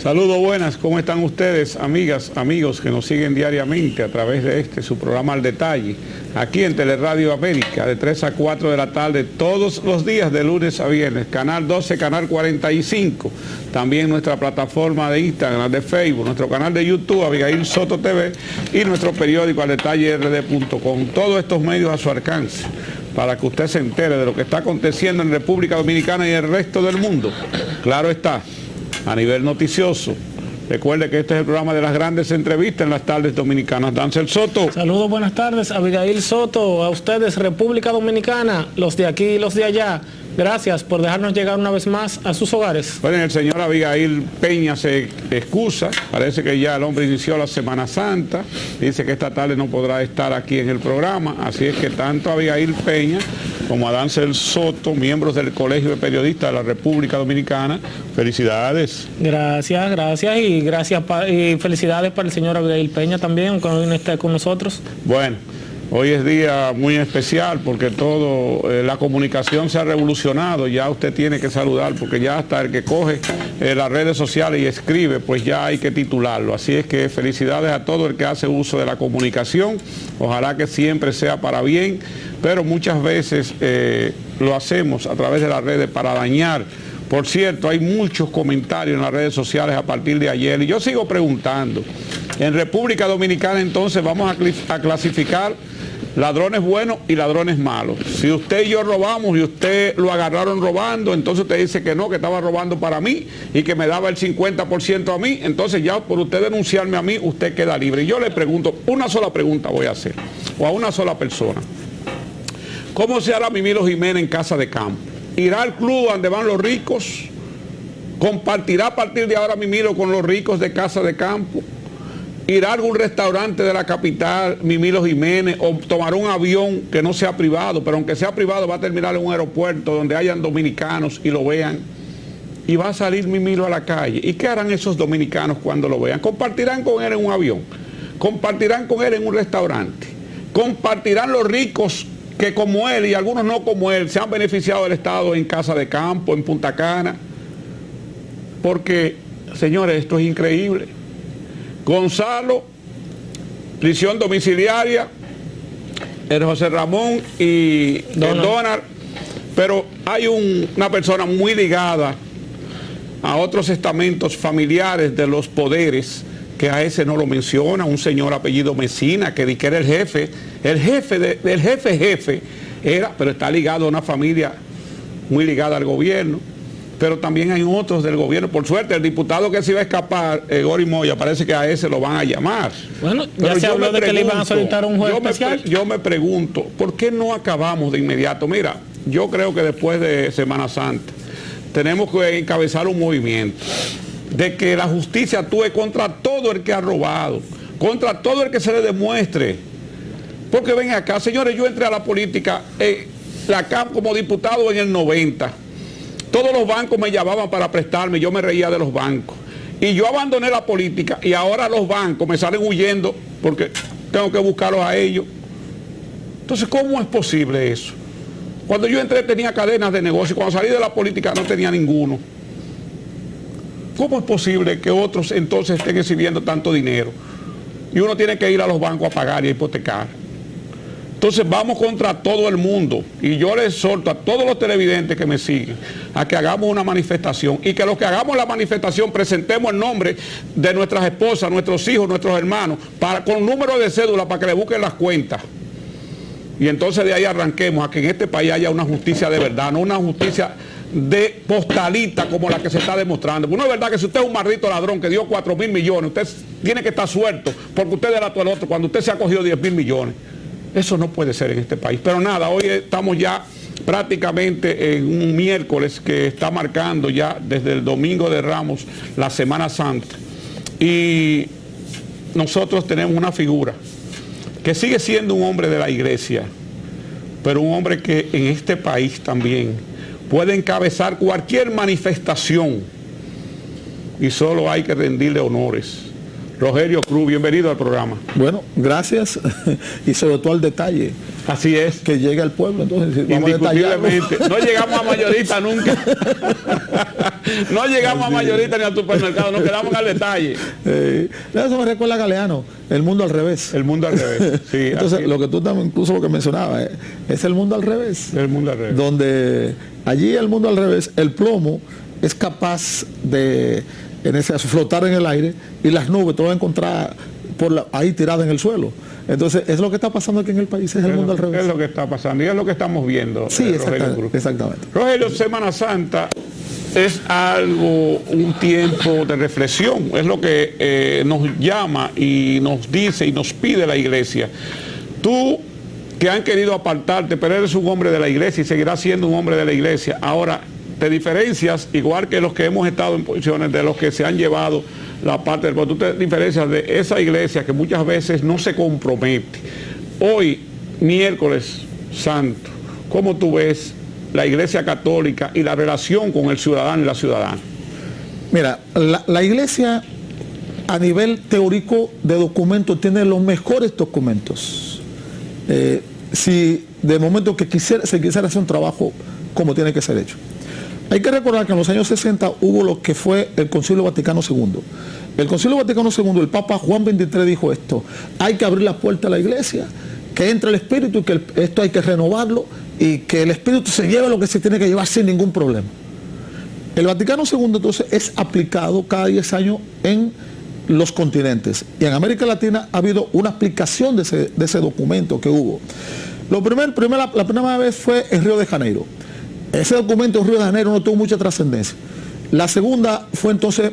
Saludos buenas, ¿cómo están ustedes, amigas, amigos que nos siguen diariamente a través de su programa Al Detalle, aquí en Teleradio América, de 3 a 4 de la tarde, todos los días de lunes a viernes, canal 12, canal 45, también nuestra plataforma de Instagram, de Facebook, nuestro canal de YouTube, Abigail Soto TV, y nuestro periódico aldetallerd.com, todos estos medios a su alcance, para que usted se entere de lo que está aconteciendo en República Dominicana y el resto del mundo. Claro está, a nivel noticioso. Recuerde que este es el programa de las grandes entrevistas en las tardes dominicanas. Dancel Soto. Saludos, buenas tardes, Abigail Soto, a ustedes, República Dominicana, los de aquí y los de allá. Gracias por dejarnos llegar una vez más a sus hogares. Bueno, el señor Abigail Peña se excusa, parece que ya el hombre inició la Semana Santa, dice que esta tarde no podrá estar aquí en el programa, así es que tanto Abigail Peña como a Dancel Soto, miembros del Colegio de Periodistas de la República Dominicana, felicidades. Gracias, gracias y felicidades para el señor Abigail Peña también, aunque no esté con nosotros. Bueno, hoy es día muy especial porque la comunicación se ha revolucionado, ya usted tiene que saludar porque ya hasta el que coge las redes sociales y escribe, pues ya hay que titularlo. Así es que felicidades a todo el que hace uso de la comunicación, ojalá que siempre sea para bien, pero muchas veces lo hacemos a través de las redes para dañar. Por cierto, hay muchos comentarios en las redes sociales a partir de ayer y yo sigo preguntando, en República Dominicana entonces vamos a clasificar ladrones buenos y ladrones malos. Si usted y yo robamos y usted lo agarraron robando, entonces usted dice que no, que estaba robando para mí y que me daba el 50% a mí, entonces ya por usted denunciarme a mí, usted queda libre. Y yo le pregunto, una sola pregunta voy a hacer, o a una sola persona. ¿Cómo se hará Mimilo Jiménez en Casa de Campo? ¿Irá al club donde van los ricos? ¿Compartirá a partir de ahora Mimilo con los ricos de Casa de Campo? ¿Irá a algún restaurante de la capital, Mimilo Jiménez, o tomará un avión que no sea privado, pero aunque sea privado va a terminar en un aeropuerto donde hayan dominicanos y lo vean? Y va a salir Mimilo a la calle. ¿Y qué harán esos dominicanos cuando lo vean? ¿Compartirán con él en un avión? ¿Compartirán con él en un restaurante? ¿Compartirán los ricos que como él y algunos no como él se han beneficiado del Estado en Casa de Campo, en Punta Cana? Porque, señores, esto es increíble. Gonzalo, prisión domiciliaria, el José Ramón y el Donald, pero hay una persona muy ligada a otros estamentos familiares de los poderes, que a ese no lo menciona, un señor apellido Mesina, que era el jefe era, pero está ligado a una familia muy ligada al gobierno. Pero también hay otros del gobierno. Por suerte, el diputado que se iba a escapar, Gori Moya, parece que a ese lo van a llamar. Bueno, ya se habló de que le iban a solicitar un juez especial. Yo me pregunto, ¿por qué no acabamos de inmediato? Mira, yo creo que después de Semana Santa tenemos que encabezar un movimiento de que la justicia actúe contra todo el que ha robado, contra todo el que se le demuestre. Porque ven acá, señores, yo entré a la política, la CAM como diputado en el 90. Todos los bancos me llamaban para prestarme, yo me reía de los bancos. Y yo abandoné la política y ahora los bancos me salen huyendo porque tengo que buscarlos a ellos. Entonces, ¿cómo es posible eso? Cuando yo entré tenía cadenas de negocio, cuando salí de la política no tenía ninguno. ¿Cómo es posible que otros entonces estén exhibiendo tanto dinero? Y uno tiene que ir a los bancos a pagar y a hipotecar. Entonces vamos contra todo el mundo y yo les exhorto a todos los televidentes que me siguen a que hagamos una manifestación y que los que hagamos la manifestación presentemos el nombre de nuestras esposas, nuestros hijos, nuestros hermanos, con número de cédula para que le busquen las cuentas. Y entonces de ahí arranquemos a que en este país haya una justicia de verdad, no una justicia de postalita como la que se está demostrando. Pues no es verdad que si usted es un maldito ladrón que dio 4.000 millones, usted tiene que estar suelto porque usted delató al otro cuando usted se ha cogido 10.000 millones. Eso no puede ser en este país. Pero nada, hoy estamos ya prácticamente en un miércoles que está marcando ya desde el domingo de Ramos la Semana Santa. Y nosotros tenemos una figura que sigue siendo un hombre de la iglesia, pero un hombre que en este país también puede encabezar cualquier manifestación y solo hay que rendirle honores. Rogelio Cruz, bienvenido al programa. Bueno, gracias y sobre todo al detalle. Así es. Que llegue al pueblo, entonces vamos indiscutiblemente. No llegamos a mayorista nunca. No llegamos a mayorista ni al supermercado, nos quedamos al detalle. Eso me recuerda a Galeano, el mundo al revés. El mundo al revés, sí. Entonces, lo que tú también, incluso lo que mencionabas, es el mundo al revés. El mundo al revés. Donde allí el mundo al revés, el plomo es capaz de flotar en el aire y las nubes te van a encontrar ahí tiradas en el suelo. Entonces, es lo que está pasando aquí en el país, es el mundo al revés. Es lo que está pasando y es lo que estamos viendo. Sí, exactamente. Rogelio, Semana Santa es un tiempo de reflexión, es lo que nos llama y nos dice y nos pide la iglesia. Tú, que han querido apartarte, pero eres un hombre de la iglesia y seguirás siendo un hombre de la iglesia. Ahora, te diferencias, igual que los que hemos estado en posiciones, de los que se han llevado la parte del pueblo. Tú te diferencias de esa iglesia que muchas veces no se compromete. Hoy, miércoles santo, ¿cómo tú ves la iglesia católica y la relación con el ciudadano y la ciudadana? Mira, la iglesia a nivel teórico de documentos tiene los mejores documentos. Si de momento que se quisiera hacer un trabajo como tiene que ser hecho. Hay que recordar que en los años 60 hubo lo que fue el Concilio Vaticano II. El Concilio Vaticano II, el Papa Juan XXIII dijo esto: hay que abrir la puerta a la iglesia, que entre el Espíritu y que esto hay que renovarlo y que el Espíritu se lleve lo que se tiene que llevar sin ningún problema. El Vaticano II entonces es aplicado cada 10 años en los continentes y en América Latina ha habido una aplicación de ese documento que hubo. La primera vez fue en Río de Janeiro. Ese documento en Río de Janeiro no tuvo mucha trascendencia. La segunda fue entonces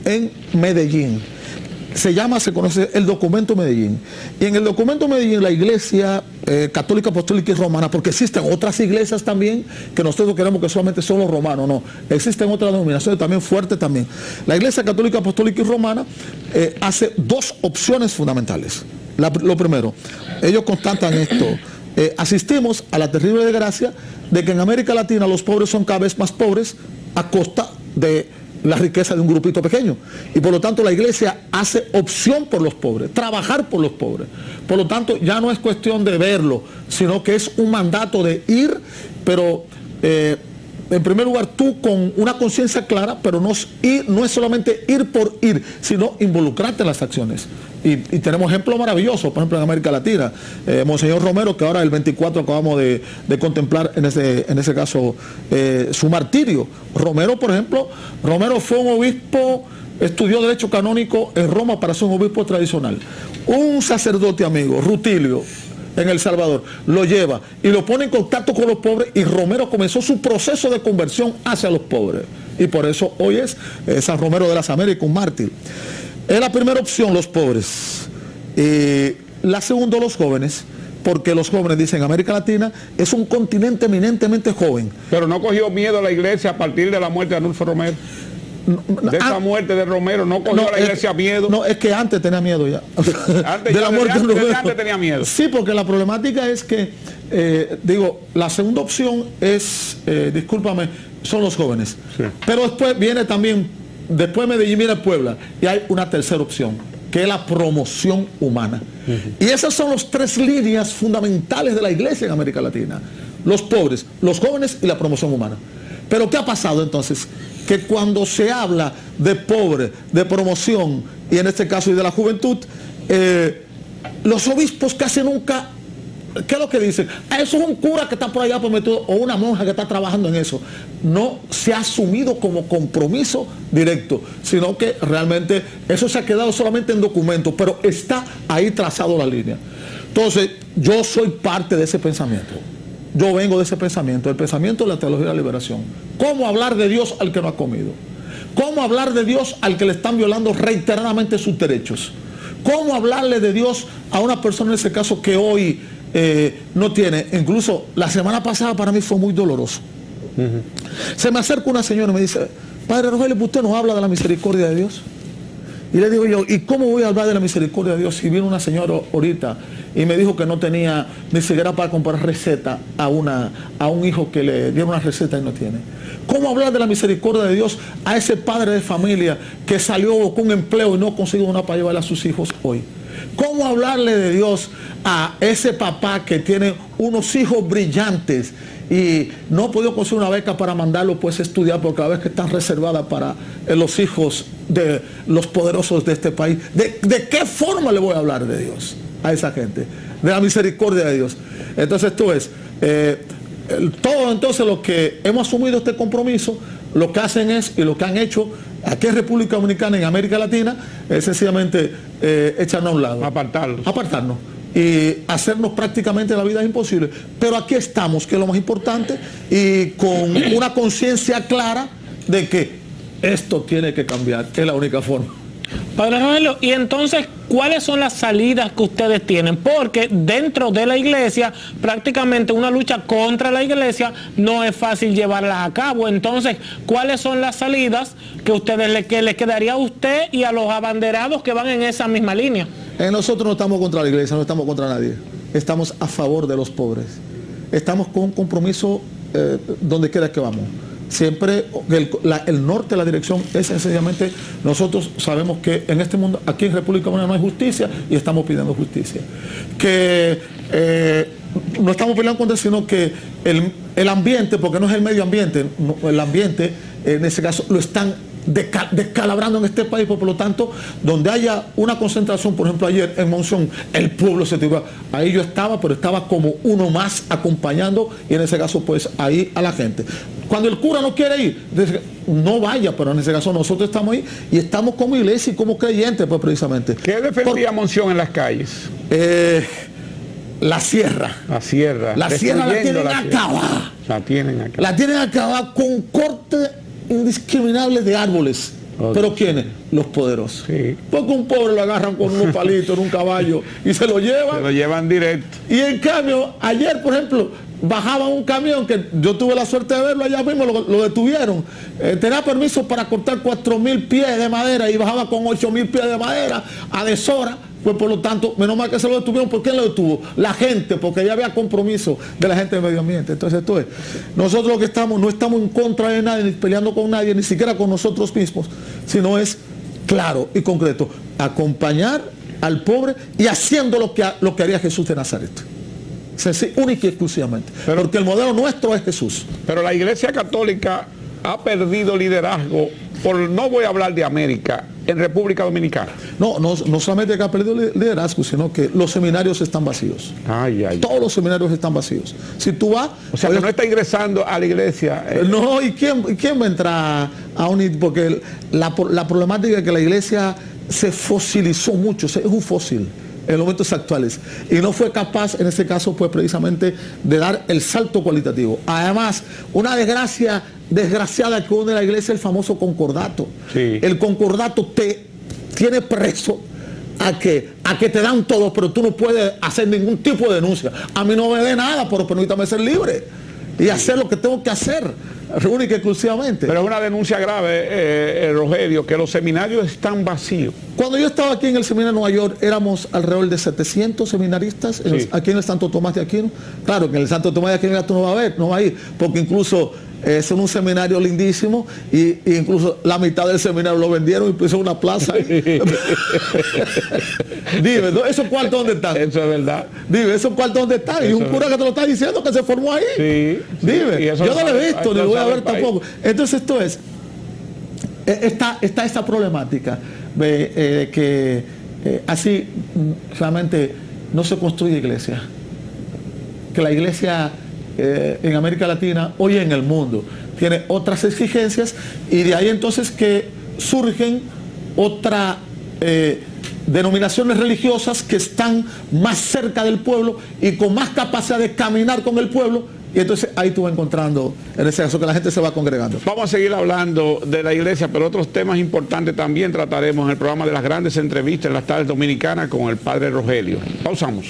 en Medellín. Se conoce el documento Medellín. Y en el documento Medellín la iglesia católica, apostólica y romana, porque existen otras iglesias también, que nosotros queremos que solamente son los romanos, no. Existen otras denominaciones también fuertes también. La iglesia católica, apostólica y romana hace dos opciones fundamentales. Lo primero, ellos constatan esto. Asistimos a la terrible desgracia de que en América Latina los pobres son cada vez más pobres a costa de la riqueza de un grupito pequeño. Y por lo tanto la iglesia hace opción por los pobres, trabajar por los pobres. Por lo tanto ya no es cuestión de verlo, sino que es un mandato de ir, pero en primer lugar tú con una conciencia clara, pero no es solamente ir por ir, sino involucrarte en las acciones. Y tenemos ejemplos maravillosos, por ejemplo en América Latina, Monseñor Romero, que ahora el 24 acabamos de contemplar en ese caso su martirio. Romero, por ejemplo, Romero fue un obispo, estudió Derecho Canónico en Roma para ser un obispo tradicional. Un sacerdote amigo, Rutilio, en El Salvador, lo lleva y lo pone en contacto con los pobres y Romero comenzó su proceso de conversión hacia los pobres. Y por eso hoy es San Romero de las Américas, un mártir. Es la primera opción, los pobres. La segunda, los jóvenes, porque los jóvenes, dicen, América Latina es un continente eminentemente joven. Pero no cogió miedo a la iglesia a partir de la muerte de Arnulfo Romero. De esa muerte de Romero, no cogió la iglesia miedo. No, es que antes tenía miedo ya. Antes tenía miedo. Sí, porque la problemática es que, la segunda opción es, discúlpame, son los jóvenes. Sí. Pero después viene también, después Medellín viene Puebla, y hay una tercera opción, que es la promoción humana. Y esas son las tres líneas fundamentales de la iglesia en América Latina: los pobres, los jóvenes y la promoción humana. Pero ¿qué ha pasado entonces? Que cuando se habla de pobre, de promoción, y en este caso y de la juventud, los obispos casi nunca, ¿qué es lo que dicen? Eso es un cura que está por allá prometido o una monja que está trabajando en eso. No se ha asumido como compromiso directo, sino que realmente eso se ha quedado solamente en documentos, pero está ahí trazado la línea. Entonces, yo soy parte de ese pensamiento. Yo vengo de ese pensamiento, el pensamiento de la teología de la liberación. ¿Cómo hablar de Dios al que no ha comido? ¿Cómo hablar de Dios al que le están violando reiteradamente sus derechos? ¿Cómo hablarle de Dios a una persona en ese caso que hoy no tiene? Incluso la semana pasada para mí fue muy doloroso. Se me acerca una señora y me dice: Padre Rogelio, ¿usted nos habla de la misericordia de Dios? Y le digo yo: ¿y cómo voy a hablar de la misericordia de Dios si vino una señora ahorita y me dijo que no tenía ni siquiera para comprar receta a un hijo que le dieron una receta y no tiene? ¿Cómo hablar de la misericordia de Dios a ese padre de familia que salió con un empleo y no consiguió una para llevarle a sus hijos hoy? ¿Cómo hablarle de Dios a ese papá que tiene unos hijos brillantes y no ha podido conseguir una beca para mandarlo pues a estudiar porque la beca está reservada para los hijos de los poderosos de este país? ¿De qué forma le voy a hablar de Dios a esa gente? De la misericordia de Dios. Entonces tú ves, todo entonces lo que hemos asumido este compromiso, lo que hacen es, y lo que han hecho aquí en República Dominicana, en América Latina, es sencillamente echarnos a un lado. Apartarnos. Y hacernos prácticamente la vida imposible. Pero aquí estamos, que es lo más importante, y con una conciencia clara de que esto tiene que cambiar, que es la única forma. Padre Rogelio, y entonces, ¿cuáles son las salidas que ustedes tienen? Porque dentro de la iglesia, prácticamente una lucha contra la iglesia no es fácil llevarlas a cabo. Entonces, ¿cuáles son las salidas que les quedaría a usted y a los abanderados que van en esa misma línea? Nosotros no estamos contra la iglesia, no estamos contra nadie. Estamos a favor de los pobres. Estamos con un compromiso donde quiera que vamos. Siempre el norte de la dirección es sencillamente, nosotros sabemos que en este mundo, aquí en República Dominicana no hay justicia y estamos pidiendo justicia. Que no estamos peleando contra, sino que el ambiente, porque no es el medio ambiente, el ambiente en ese caso lo están descalabrando en este país, por lo tanto, donde haya una concentración, por ejemplo ayer en Monción, el pueblo se tiró, ahí yo estaba, pero estaba como uno más acompañando, y en ese caso pues ahí a la gente. Cuando el cura no quiere ir, no vaya, pero en ese caso nosotros estamos ahí y estamos como iglesia y como creyentes, pues precisamente. ¿Qué defendía Monción en las calles? La sierra. La sierra. La sierra la tienen acabada. La tienen acabada. La tienen acabada con corte indiscriminable de árboles. Okay. ¿Pero quiénes? Los poderosos. Sí. Porque un pobre lo agarran con unos palitos en un caballo y se lo llevan. Se lo llevan directo. Y en cambio, ayer, por ejemplo, bajaba un camión que yo tuve la suerte de verlo allá mismo, lo detuvieron. Tenía permiso para cortar 4.000 pies de madera y bajaba con 8.000 pies de madera a deshora. Pues por lo tanto, menos mal que se lo detuvieron. ¿Por quién lo detuvo? La gente, porque ya había compromiso de la gente del medio ambiente. Entonces esto es, nosotros lo que estamos, no estamos en contra de nadie, ni peleando con nadie, ni siquiera con nosotros mismos, sino es claro y concreto, acompañar al pobre y haciendo lo que haría Jesús de Nazaret. Única y exclusivamente. Porque el modelo nuestro es Jesús. Pero la Iglesia Católica ha perdido liderazgo, no voy a hablar de América, en República Dominicana. No solamente que ha perdido liderazgo, sino que los seminarios están vacíos. Todos los seminarios están vacíos. Si tú vas... O sea, que no está ingresando a la iglesia. No, ¿y quién va a entrar a unir? Porque la problemática es que la iglesia se fosilizó mucho, es un fósil en los momentos actuales, y no fue capaz en ese caso pues precisamente de dar el salto cualitativo. Además, una desgraciada que une la iglesia, el famoso concordato. Sí. El concordato te tiene preso a que te dan todo, pero tú no puedes hacer ningún tipo de denuncia. A mí no me dé nada, pero permítame ser libre y hacer lo que tengo que hacer, única y exclusivamente. Pero es una denuncia grave, Rogelio, que los seminarios están vacíos. Cuando yo estaba aquí en el seminario de Nueva York, éramos alrededor de 700 seminaristas, aquí en el Santo Tomás de Aquino. Claro que en el Santo Tomás de Aquino tú no vas a ir, porque incluso es un seminario lindísimo, y incluso la mitad del seminario lo vendieron y puso una plaza ahí. Dime, ¿esos cuartos dónde están? Eso es verdad. Dime, ¿esos cuartos dónde están? Y un cura que te lo está diciendo que se formó ahí. Sí, dime, yo no lo he visto, ni lo voy a ver tampoco. Entonces esto es, está esta problemática de que así realmente no se construye iglesia. Que la iglesia en América Latina, hoy en el mundo, tiene otras exigencias, y de ahí entonces que surgen otras denominaciones religiosas que están más cerca del pueblo y con más capacidad de caminar con el pueblo, y entonces ahí tú vas encontrando, en ese caso, que la gente se va congregando. Vamos a seguir hablando de la iglesia, pero otros temas importantes también trataremos en el programa de las grandes entrevistas en las tardes dominicanas con el Padre Rogelio. Pausamos.